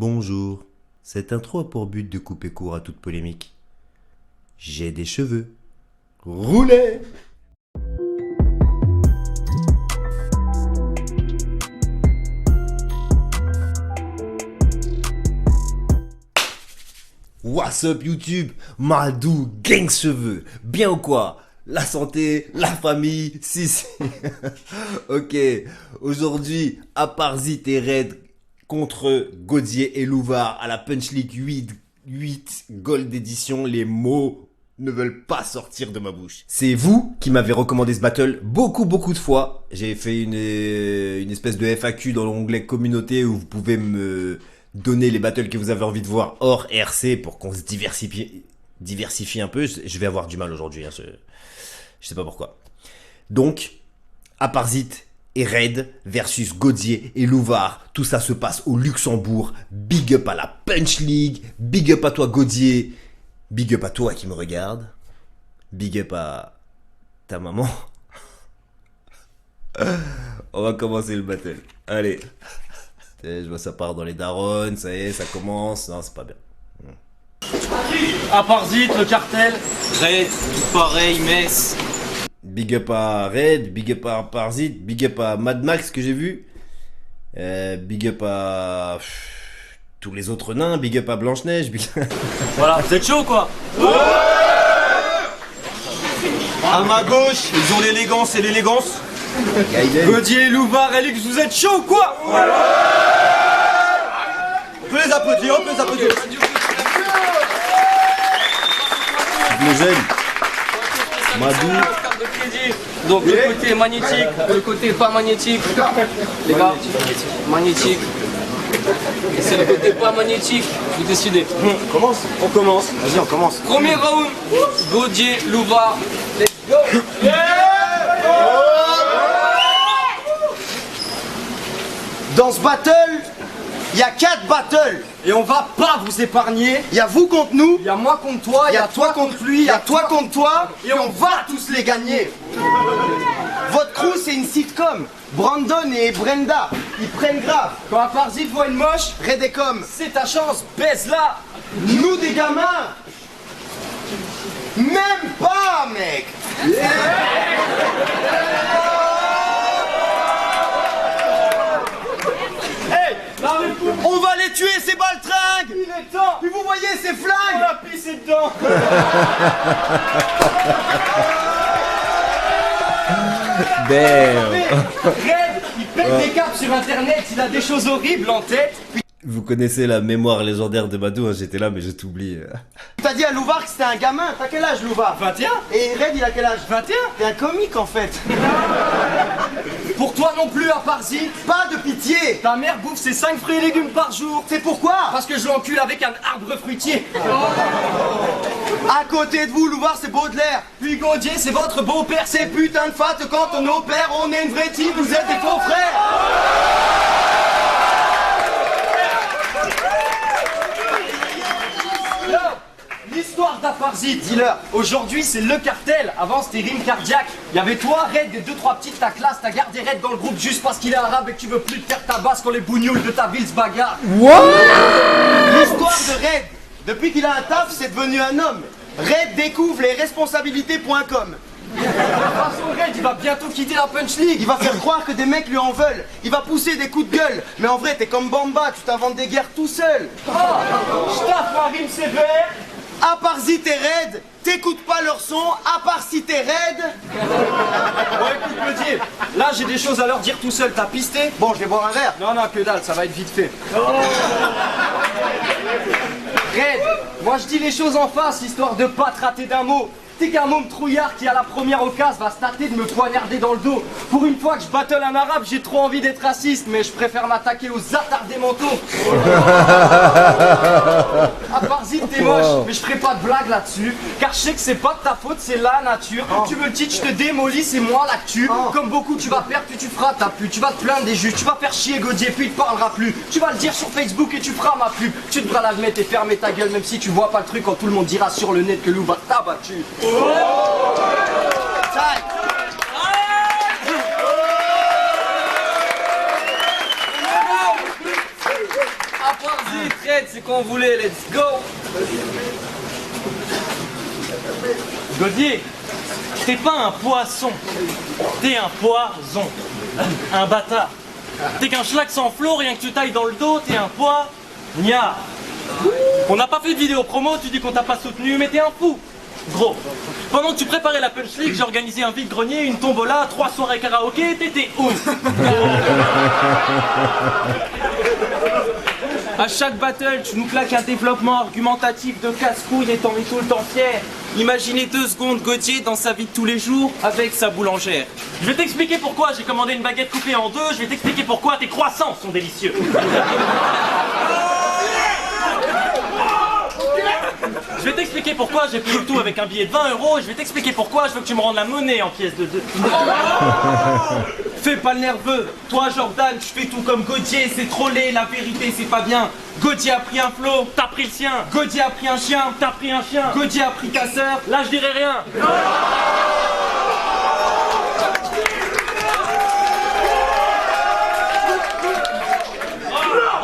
Bonjour, cette intro a pour but de couper court à toute polémique. J'ai des cheveux. Roulez! What's up YouTube? Madou, gang cheveux. Bien ou quoi? La santé, la famille, si. Ok, aujourd'hui, Aparzit et Red contre Godier et Louvard à la Punch League 8 Gold Edition. Les mots ne veulent pas sortir de ma bouche. C'est vous qui m'avez recommandé ce battle beaucoup de fois. J'ai fait une espèce de FAQ dans l'onglet communauté où vous pouvez me donner les battles que vous avez envie de voir hors RC pour qu'on se diversifie un peu. Je vais avoir du mal aujourd'hui, hein, je sais pas pourquoi. Donc, Aparzit et Red versus Godier et Louvard. Tout ça se passe au Luxembourg. Big up à la Punch League. Big up à toi Godier. Big up à toi qui me regarde. Big up à ta maman. On va commencer le battle. Allez. Je vois ça part dans les darons. Ça y est, ça commence. Non, c'est pas bien. Aparzit, le cartel. Red, pareil, Metz. Big up à Red, big up à Aparzit, big up à Mad Max que j'ai vu. Big up à tous les autres nains, big up à Blanche-Neige. Voilà, vous êtes chaud quoi? À ma gauche, ils ont l'élégance et l'élégance. Godier, Louvard, Elix, vous êtes chaud quoi? On peut les applaudir, on peut les applaudir. Le jeune. Madou. Donc le côté magnétique, le côté pas magnétique, les gars, magnétique. Et c'est le côté pas magnétique, vous décidez. Commence. On commence. Vas-y, on commence. Premier round, Godier, Louvard, let's go. Dans ce battle, il y a 4 battles. Et on va pas vous épargner. Il y a vous contre nous, Il y a moi contre toi, il y a toi contre lui, il y a toi contre toi, et on va tous les gagner. Votre crew c'est une sitcom. Brandon et Brenda, ils prennent grave. Quand Aparzit voit une moche, Red et com. c'est ta chance, baise-la. Nous des gamins. Même pas mec. Hey, On va les tuer ces baltringues. il est temps. Puis vous voyez ces On flingues. a pissé dedans. Red, il pète des câbles sur internet, il a des choses horribles en tête. Vous connaissez la mémoire légendaire de Madou, hein, j'étais là mais je t'oublie. T'as dit à Louvard que c'était un gamin. T'as quel âge Louvard? 21. Et Red il a quel âge? 21. T'es un comique en fait. Pour toi non plus, Aparzit. Pas de pitié. Ta mère bouffe ses 5 fruits et légumes par jour. C'est pourquoi? Parce que je l'encule avec un arbre fruitier. À côté de vous, Louvard c'est Baudelaire. Puis Godier, c'est votre beau-père. C'est putain de fat quand on opère, on est une vraie team, vous êtes des faux frères. L'histoire d'Aparzit. Dis-leur. Aujourd'hui, c'est le cartel. Avant, c'était rime cardiaque. Il y avait toi, Red, et 2-3 petites ta classe. T'as gardé Red dans le groupe juste parce qu'il est arabe et que tu veux plus te faire ta basse quand les bougnoules de ta ville se bagarrent. L'histoire de Red, depuis qu'il a un taf, c'est devenu un homme. Red découvre les responsabilités.com. De toute façon, Red, il va bientôt quitter la Punch League. Il va faire croire que des mecs lui en veulent. Il va pousser des coups de gueule. Mais en vrai, t'es comme Bamba, tu t'inventes des guerres tout seul. Je tape ma rime sévère. Aparzit et Red, t'écoutes pas leur son, Aparzit et Red. Bon, écoute, Godier, là, j'ai des choses à leur dire tout seul. T'as pisté? Bon, je vais boire un verre. Non, non, que dalle, ça va être vite fait. Red, moi je dis les choses en face, histoire de pas te rater d'un mot. T'es qu'un môme trouillard qui à la première occasion va se tâter de me poignarder dans le dos. Pour une fois que je battle un arabe, j'ai trop envie d'être raciste, mais je préfère m'attaquer aux attardés mentaux. Aparzit, t'es moche, mais je ferai pas de blague là-dessus, car je sais que c'est pas de ta faute, c'est la nature. Tu veux le titre, je te démolis, c'est moi l'actu. Comme beaucoup, tu vas perdre, puis tu feras ta pub. Tu vas te plaindre des juges, tu vas faire chier Godier, puis il te parlera plus. Tu vas le dire sur Facebook et tu feras ma pub. Tu devras l'admettre et fermer ta gueule, même si tu vois pas le truc quand tout le monde dira sur le net que Louvard t'a battu. Aparzit, Red, c'est quand vous voulez, let's go. Godier, t'es pas un poisson, t'es un poison. Un bâtard. T'es qu'un schlag sans flot, rien que tu tailles dans le dos, t'es un poignard. On n'a pas fait de vidéo promo, tu dis qu'on t'a pas soutenu, mais t'es un fou. Gros, pendant que tu préparais la Punch League, j'ai organisé un vide-grenier, une tombola, 3 soirées karaoké, t'étais où? À chaque battle, tu nous claques un développement argumentatif de casse-couille et t'en es tout le temps fier. Imaginez 2 secondes Gauthier dans sa vie de tous les jours avec sa boulangère. Je vais t'expliquer pourquoi j'ai commandé une baguette coupée en 2, je vais t'expliquer pourquoi tes croissants sont délicieux. Je vais t'expliquer pourquoi j'ai payé le tout avec un billet de 20 € et je vais t'expliquer pourquoi je veux que tu me rendes la monnaie en pièces de 2. Fais pas le nerveux, toi Jordan, tu fais tout comme Gauthier, c'est trollé, la vérité c'est pas bien. Gauthier a pris un flot, t'as pris le sien. Gauthier a pris un chien, t'as pris un chien. Gauthier a pris ta sœur, là je dirai rien.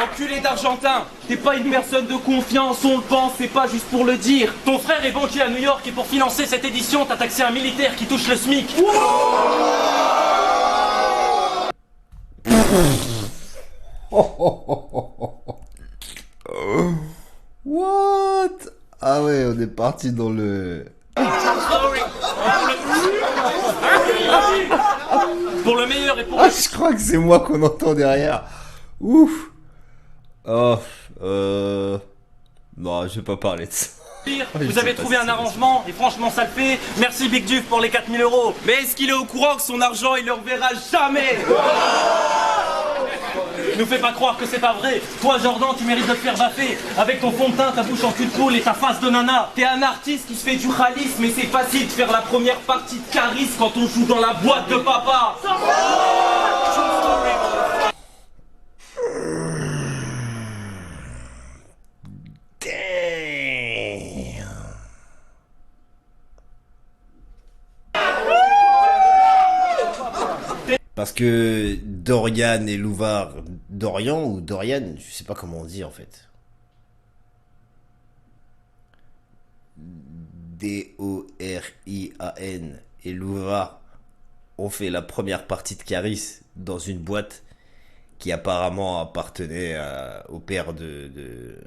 Enculé d'Argentin, t'es pas une personne de confiance, on le pense, c'est pas juste pour le dire. Ton frère est banquier à New York et pour financer cette édition, t'as taxé un militaire qui touche le SMIC. What? Ah ouais, on est parti dans le... Pour le meilleur et pour Ah, je crois que c'est moi qu'on entend derrière. Ouf. Oh, non, je vais pas parler de ça. pire. Vous avez trouvé un arrangement et franchement ça le fait. Merci Big Duf pour les 4000 €. Mais est-ce qu'il est au courant que son argent il le reverra jamais? Nous fais pas croire que c'est pas vrai. Toi Jordan, tu mérites de te faire baffer. Avec ton fond de teint, ta bouche en cul de poule et ta face de nana. T'es un artiste qui se fait du khalice, mais c'est facile de faire la première partie de Caris quand on joue dans la boîte de papa. Parce que Dorian et Louvard, Dorian ou Dorian, je sais pas comment on dit en fait. D-O-R-I-A-N et Louvard ont fait la première partie de Caris dans une boîte qui apparemment appartenait au père de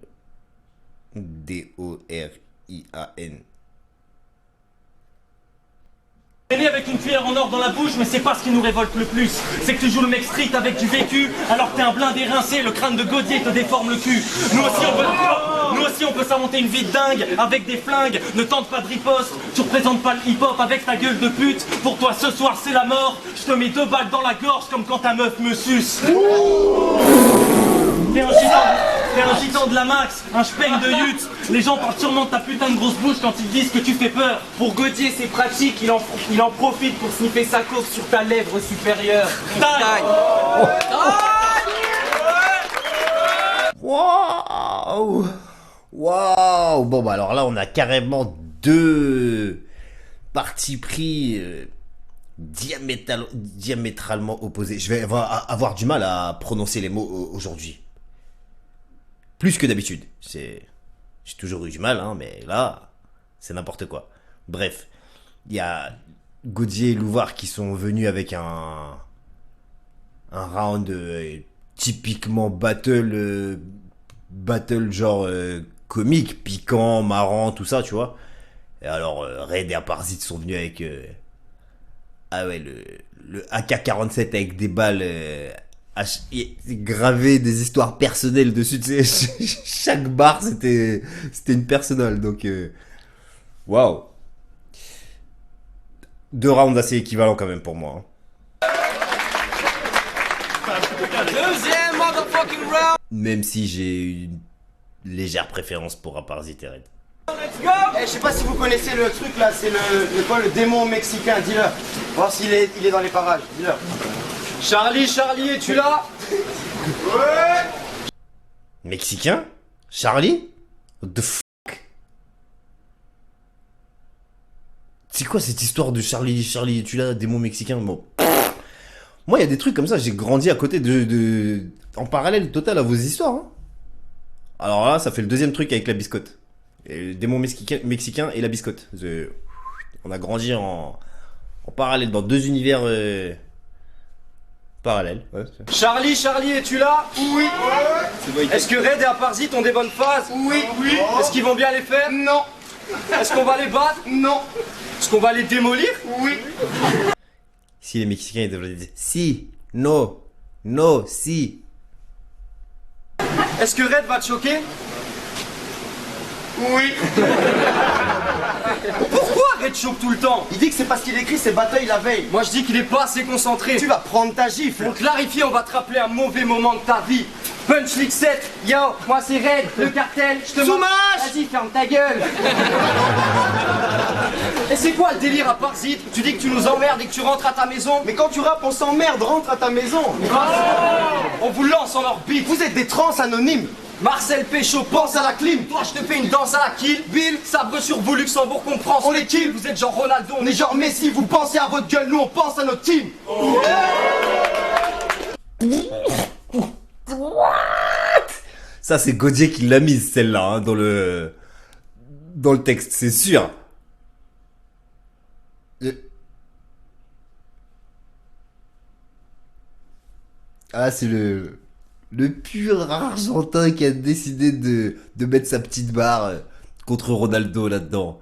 D-O-R-I-A-N. T'es né avec une cuillère en or dans la bouche, mais c'est pas ce qui nous révolte le plus. C'est que tu joues le mec street avec du vécu, alors que t'es un blindé rincé, le crâne de Godier te déforme le cul. Nous aussi on peut s'inventer une vie de dingue, avec des flingues, ne tente pas de riposte, tu représentes pas le hip-hop avec ta gueule de pute. Pour toi ce soir c'est la mort, je te mets 2 balles dans la gorge comme quand ta meuf me suce. T'es un gitan de la max, un speng de Yut. Les gens parlent sûrement de ta putain de grosse bouche quand ils disent que tu fais peur. Pour Godier c'est pratique, il en profite pour sniffer sa coke sur ta lèvre supérieure. Taille. Waouh! Waouh! Bon, bah alors là, on a carrément 2 partis pris diamétralement opposés. Je vais avoir du mal à prononcer les mots aujourd'hui. Plus que d'habitude. J'ai toujours eu du mal, hein, mais là, c'est n'importe quoi. Bref, il y a Godier et Louvard qui sont venus avec un round typiquement battle genre comique, piquant, marrant, tout ça, tu vois. Et alors Red et Aparzit sont venus avec le AK-47 avec des balles gravé des histoires personnelles dessus, tu sais. Chaque barre c'était une personnale, donc waouh. 2 rounds assez équivalents quand même pour moi, hein. Deuxième motherfucking round. Même si j'ai une légère préférence pour Aparzit et Red. Je sais pas si vous connaissez le truc là, c'est le démon mexicain, dis-leur. Voir s'il est dans les parages, dis-leur. Charlie, es-tu là? Mexicain? Charlie? What the fuck? C'est quoi cette histoire de Charlie, es-tu là, démon mexicain? Bon. Moi, il y a des trucs comme ça, j'ai grandi à côté en parallèle total à vos histoires, hein. Alors là, ça fait le deuxième truc avec la biscotte. Et le démon mexicain et la biscotte. On a grandi en parallèle, dans deux univers parallèles. Ouais, Charlie, es-tu là? Oui. Est-ce que Red et Aparzit ont des bonnes phases? Oui. Est-ce qu'ils vont bien les faire? Non. Est-ce qu'on va les battre? Non. Est-ce qu'on va les démolir? Oui. Si les Mexicains ils devraient dire si, no, si. Est-ce que Red va te choquer? Oui. Pourquoi Red choque tout le temps? Il dit que c'est parce qu'il écrit ses batailles la veille. Moi je dis qu'il est pas assez concentré. Tu vas prendre ta gifle. Pour clarifier, on va te rappeler un mauvais moment de ta vie. Punch League 7, yo, moi c'est Red, le cartel, je te Soumache. Vas-y, ferme ta gueule. Et c'est quoi le délire à Parzit? Tu dis que tu nous emmerdes et que tu rentres à ta maison? Mais quand tu rappes, on s'emmerde, rentre à ta maison. On vous lance en orbite. Vous êtes des trans anonymes. Marcel Péchaud, pense à la clim. Toi, je te fais une danse à la kill. Bill, sabre sur vous, Luxembourg, comprend. On les kill. Vous êtes genre Ronaldo, On est genre Messi, vous pensez à votre gueule, nous on pense à notre team. Ça, c'est Godier qui l'a mise, celle-là, hein, dans le texte, c'est sûr. Ah, c'est le pur Argentin qui a décidé de mettre sa petite barre contre Ronaldo là-dedans.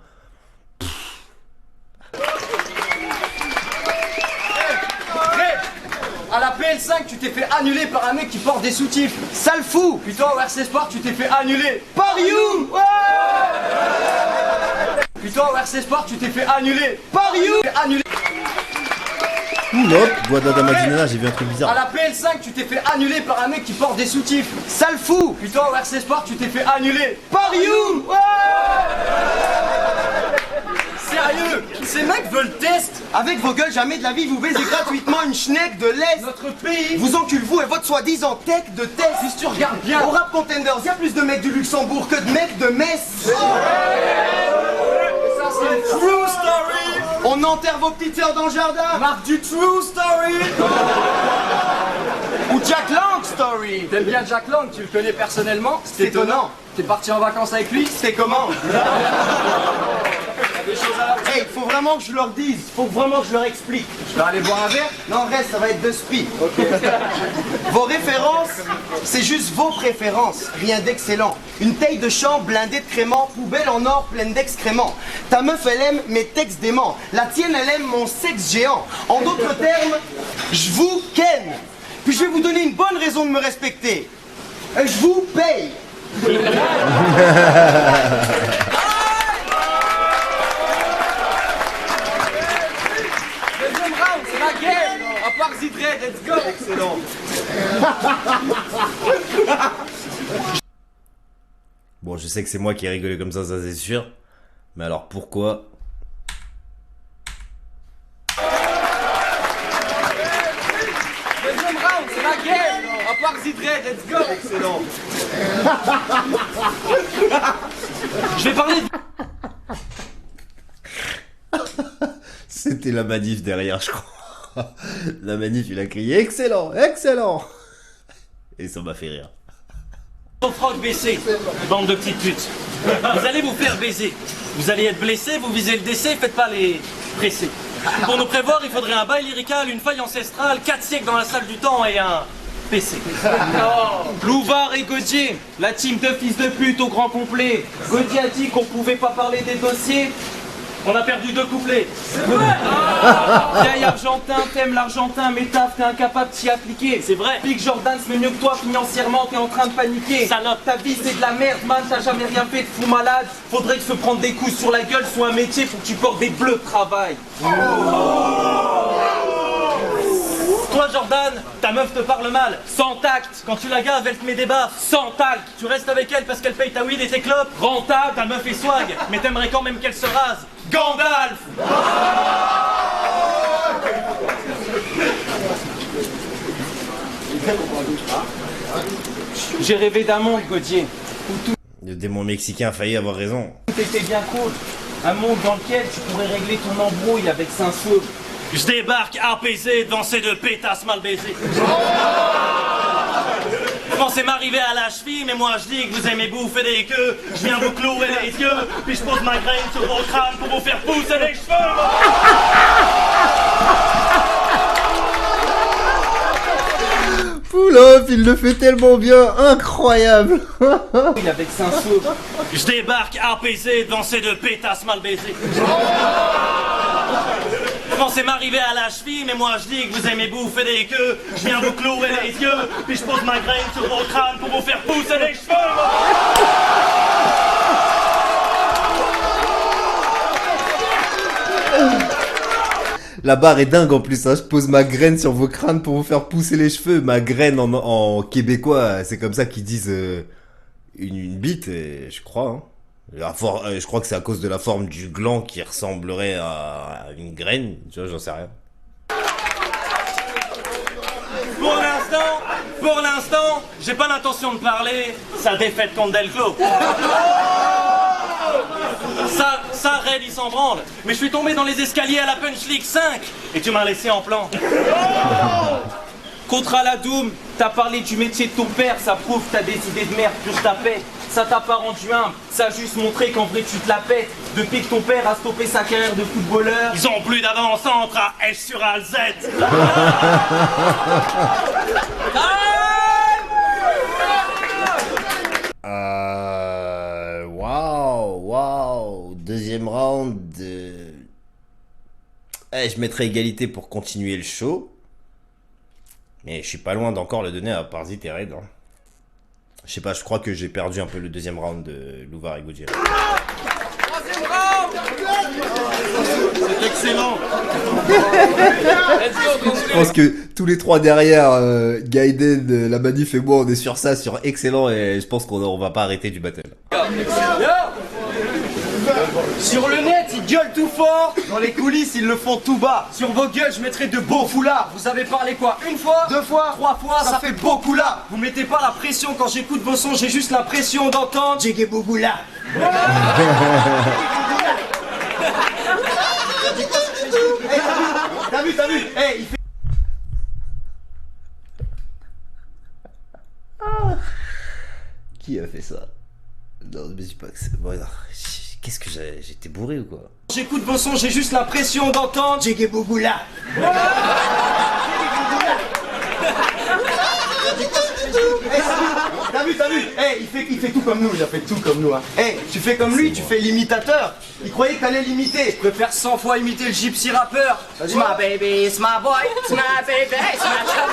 À la PL5, tu t'es fait annuler par un mec qui porte des soutifs. Sale fou. Puis toi, au RC Sport, tu t'es fait annuler. Par you. Puis toi, au RC Sport, tu t'es fait annuler. Par you. Annulé. Hop, Guadadamadinana, j'ai vu un truc À bizarre. la PL5, tu t'es fait annuler par un mec qui porte des soutifs. Sale fou. Puis toi, au RC Sport, tu t'es fait annuler. Par you. Sérieux, ces mecs veulent test. Avec vos gueules, jamais de la vie vous baisez gratuitement une schneck de l'Est. Notre pays. Vous encule vous et votre soi-disant tech de test. Si tu regardes bien. Au Rap Contenders, y a plus de mecs du Luxembourg que de mecs de Metz. Ça, c'est une true story. On enterre vos petites sœurs dans le jardin. Marque du true story. Ou Jack Lang story. T'aimes bien Jack Lang, tu le connais personnellement? C'est étonnant. T'es parti en vacances avec lui? C'est comment? Des choses à la... Hey, faut vraiment que je leur dise. Faut vraiment que je leur explique. Je vais aller boire un verre. Non, reste, ça va être de spi. Vos références, c'est juste vos préférences. Rien d'excellent. Une taille de champ blindée de créments, poubelle en or pleine d'excréments. Ta meuf, elle aime mes textes déments. La tienne, elle aime mon sexe géant. En d'autres termes, je vous ken. Puis je vais vous donner une bonne raison de me respecter. Je vous paye. Deuxième round, c'est la game. À part Zidred, let's go. Excellent. Bon, je sais que c'est moi qui ai rigolé comme ça c'est sûr. Mais alors pourquoi? Deuxième round, c'est la game. À part Zidred, let's go. Excellent. Je vais parler de... C'était la manif derrière, je crois. La manif, il a crié excellent, excellent. Et ça m'a fait rire. Vos frocs baissés, bande de petites putes. Vous allez vous faire baiser. Vous allez être blessé, vous visez le décès, faites pas les pressés. Pour nous prévoir, il faudrait un bail lyrical, une feuille ancestrale, 4 siècles dans la salle du temps et un PC. Louvard et Godier, la team de fils de pute au grand complet. Godier a dit qu'on pouvait pas parler des dossiers. On a perdu 2 couplets. Vieil argentin, t'aimes l'argentin, mais taf, t'es incapable de t'y appliquer. C'est vrai. Big Jordan se met mieux que toi financièrement, t'es en train de paniquer. Salope. Ta vie c'est de la merde, man, t'as jamais rien fait de fou malade. Faudrait que se prendre des coups sur la gueule soit un métier, faut que tu portes des bleus de travail. Toi Jordan, ta meuf te parle mal. Sans tact, Quand tu la gaves, elle te met des baffes. sans tact, Tu restes avec elle parce qu'elle paye ta weed et tes clopes. rentable, Ta meuf est swag, mais t'aimerais quand même qu'elle se rase. Gandalf. J'ai rêvé d'un monde, Godier. Le démon mexicain a failli avoir raison. Tout était bien cool. Un monde dans lequel tu pourrais régler ton embrouille avec Saint-Saul. Je débarque apaisé devant ces 2 pétasses mal baisées. Commencez m'arriver à la cheville, mais moi je dis que vous aimez bouffer des queues. Je viens vous clouer les yeux, puis je pose ma graine sur vos crânes pour vous faire pousser les cheveux. Poulop, il le fait tellement bien, incroyable. Il avec Saint-Saul. Je débarque apaisé devant ces deux pétasses mal baisées. Commencez m'arriver à la cheville, mais moi je dis que vous aimez bouffer des queues. Je viens vous clouer les yeux, puis je pose ma graine sur vos crânes pour vous faire pousser les cheveux. La barre est dingue en plus, hein. Je pose ma graine sur vos crânes pour vous faire pousser les cheveux. Ma graine en québécois, c'est comme ça qu'ils disent une bite, et je crois. Hein. Je crois que c'est à cause de la forme du gland qui ressemblerait à une graine. Tu vois, j'en sais rien. Pour l'instant, j'ai pas l'intention de parler. Sa défaite contre Delclos. Ça, Red, il s'en branle. Mais je suis tombé dans les escaliers à la Punch League 5 et tu m'as laissé en plan. Contre Aladoum, t'as parlé du métier de ton père, ça prouve que t'as des idées de merde, purge ta paix. Ça t'a pas rendu humble, ça a juste montré qu'en vrai tu te la pètes. Depuis que ton père a stoppé sa carrière de footballeur, Ils ont plus d'avant-centre à S sur AZ. Waouh. Deuxième round. Je mettrai égalité pour continuer le show. Mais je suis pas loin d'encore le donner à Parzit et Red. Hein. Je sais pas, je crois que j'ai perdu un peu le deuxième round de Louvard et Godier. c'est excellent. Je pense que tous les trois derrière, Gaiden, la manif et moi, on est sur ça, sur excellent, et je pense qu'on va pas arrêter du battle. Sur le net, ils gueulent tout fort. Dans les coulisses, ils le font tout bas. Sur vos gueules, je mettrai de beaux foulards. Vous avez parlé quoi? Une fois? Deux fois? Trois fois? Ça fait beaucoup là. Vous mettez pas la pression quand j'écoute vos sons, j'ai juste l'impression d'entendre Djigé Bougoula. T'as vu? Hey, il fait... Qui a fait ça? Non, mais dis pas que c'est... Bon, alors, qu'est-ce que j'étais bourré ou quoi? J'écoute vos sons, j'ai juste l'impression d'entendre Djigé Bougoula. T'as vu? Hey, il fait tout comme nous, il a fait tout comme nous, hein. Hey, tu fais comme lui, tu fais l'imitateur. Il croyait que t'allais l'imiter. Je préfère 100 fois imiter le gypsy rappeur. It's my baby, it's my boy, it's my baby, it's my child.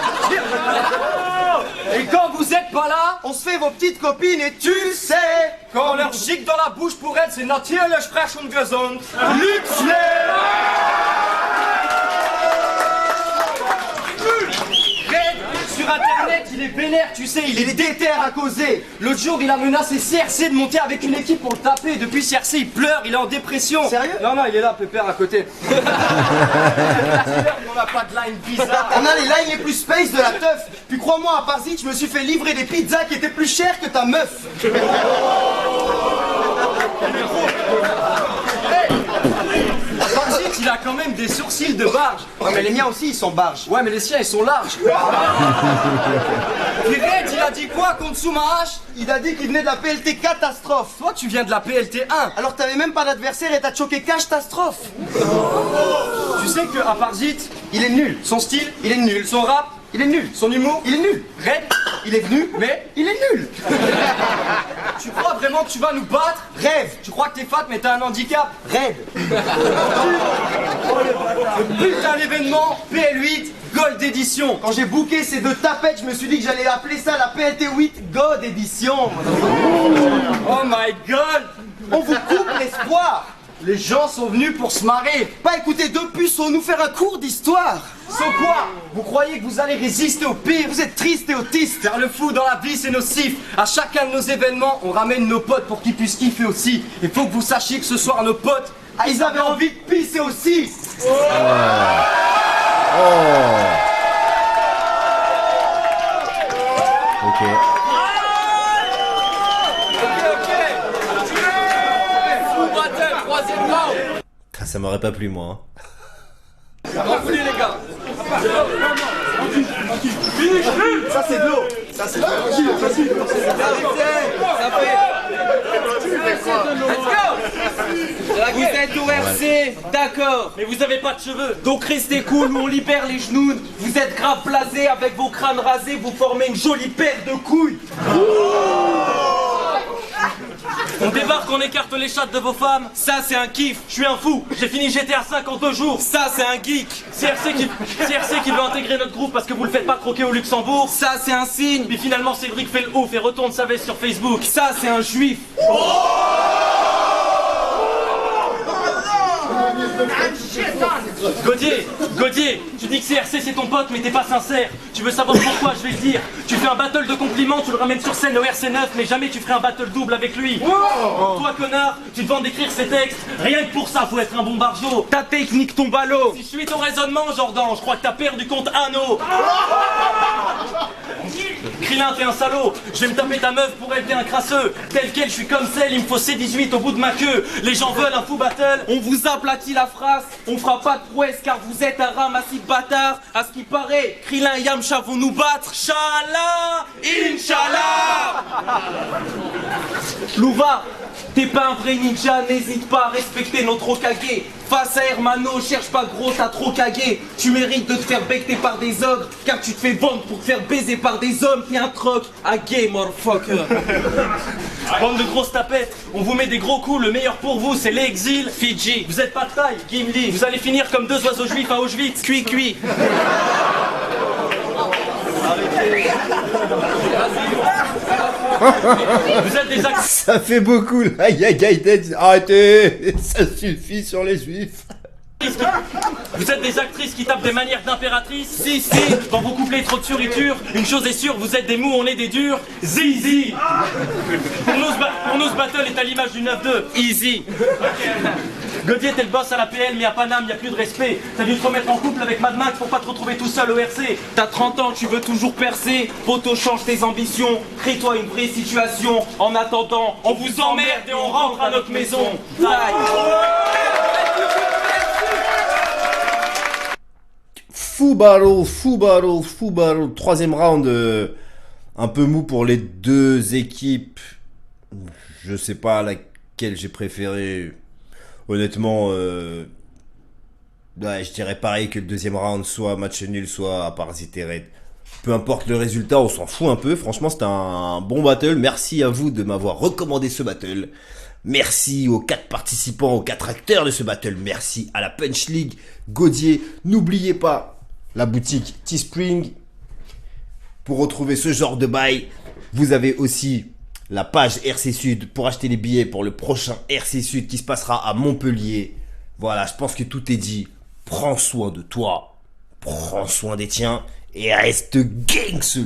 Et quand vous êtes pas là, on se fait vos petites copines et tu sais, quand on leur gicle dans la bouche pour être, c'est natürlich sprech und gesund. Luxley. Sur internet, il est vénère, tu sais, il est déter à causer. L'autre jour, il a menacé CRC de monter avec une équipe pour le taper. Depuis CRC, il pleure, il est en dépression. Sérieux? Non, il est là, pépère à côté. On n'a pas de line bizarre. On a les lines les plus space de la teuf. Puis crois-moi, à Parzit, je me suis fait livrer des pizzas qui étaient plus chères que ta meuf. Parzit, il a quand même des sourcils de barge. Ouais, mais les miens aussi, ils sont barges. Ouais, mais les siens, ils sont larges. Et Red, il a dit quoi contre Soumahache? Il a dit qu'il venait de la PLT catastrophe. Toi, tu viens de la PLT 1. Alors t'avais même pas d'adversaire et t'as choqué catastrophe. Tu sais que à Parzit, il est nul. Son style, il est nul. Son rap, il est nul. Son humour, il est nul. Red, il est venu, mais il est nul. Tu crois vraiment que tu vas nous battre? Rêve. Tu crois que t'es fat mais t'as un handicap? Rêve. Putain d'événement, PL8, Gold Edition. Quand j'ai booké ces deux tapettes, je me suis dit que j'allais appeler ça la PLT8 Gold Edition. Oh my god. On vous coupe l'espoir. Les gens sont venus pour se marrer. Pas écouter deux puceaux nous faire un cours d'histoire. Sans quoi? Vous croyez que vous allez résister au pire? Vous êtes triste et autiste. Faire le fou dans la vie c'est nocif. À chacun de nos événements, on ramène nos potes pour qu'ils puissent kiffer aussi. Il faut que vous sachiez que ce soir nos potes, ils avaient envie de pisser aussi. Ok. Ça m'aurait pas plu moi. Ça c'est de l'eau. Ça c'est Vous êtes au RC, d'accord. Mais vous avez pas de cheveux. Donc restez cool, nous on libère les genoux. Vous êtes grave blasés, avec vos crânes rasés, vous formez une jolie paire de couilles. On débarque, on écarte les chattes de vos femmes. Ça c'est un kiff. Je suis un fou, j'ai fini GTA 5 en 2 jours. Ça c'est un geek. CRC qui veut intégrer notre groupe parce que vous le faites pas croquer au Luxembourg. Ça c'est un signe. Puis finalement Cédric fait le ouf et retourne sa veste sur Facebook. Ça c'est un juif. Godier, tu dis que CRC c'est ton pote mais t'es pas sincère. Tu veux savoir pourquoi, je vais le dire. Tu fais un battle de compliments, tu le ramènes sur scène au RC9 mais jamais tu ferais un battle double avec lui. Toi connard, tu te vends d'écrire ces textes. Rien que pour ça faut être un bon barjo. Ta technique tombe à l'eau. Si je suis ton raisonnement Jordan, je crois que t'as perdu compte anneau. Krillin t'es un salaud, je vais me taper ta meuf pour elle t'es un crasseux. Tel quel je suis comme celle, il me faut C18 au bout de ma queue. Les gens veulent un fou battle. On vous aplatit la phrase, on fera pas de prouesse car vous êtes un ramassis de bâtards. À ce qui paraît, Krillin et Yamcha vont nous battre. Inch'Allah, Inch'Allah. Louva, t'es pas un vrai ninja, n'hésite pas à respecter notre Hokage. Face à Hermano, cherche pas gros, t'as trop cagué. Tu mérites de te faire becter par des ogres, car tu te fais vendre pour te faire baiser par des hommes. T'es un troc, à gay, motherfucker. Bande de grosses tapettes, on vous met des gros coups, le meilleur pour vous c'est l'exil. Fidji, Vous êtes pas de taille, Gimli. Vous allez finir comme 2 oiseaux juifs à Auschwitz. cuit. Vous êtes des actrices. Ça fait beaucoup là, Gaiden. Arrêtez, ça suffit sur les juifs. Vous êtes des actrices qui tapent des manières d'impératrices. Si, Dans vos couplets trop de fioritures, une chose est sûre, vous êtes des mous, on est des durs. Zizi. Pour nous ce battle est à l'image du 9-2. easy. Godier t'es le boss à la PL mais à Paname y a plus de respect. T'as dû te remettre en couple avec Mad Max pour pas te retrouver tout seul au RC. T'as 30 ans, tu veux toujours percer. Poto, change tes ambitions. Crée-toi une vraie situation. En attendant, on vous emmerde et on rentre à notre maison. Bye. Fou battle. Troisième round, un peu mou pour les deux équipes. Je sais pas laquelle j'ai préféré. Honnêtement, ouais, je dirais pareil que le deuxième round, soit match nul, soit à part Ziteret. Peu importe le résultat, on s'en fout un peu. Franchement, c'était un bon battle. Merci à vous de m'avoir recommandé ce battle. Merci aux 4 participants, aux 4 acteurs de ce battle. Merci à la Punch League, Godier. N'oubliez pas la boutique Teespring. Pour retrouver ce genre de bail, vous avez aussi la page RC Sud pour acheter les billets pour le prochain RC Sud qui se passera à Montpellier. Voilà, je pense que tout est dit. Prends soin de toi, prends soin des tiens et reste gangster.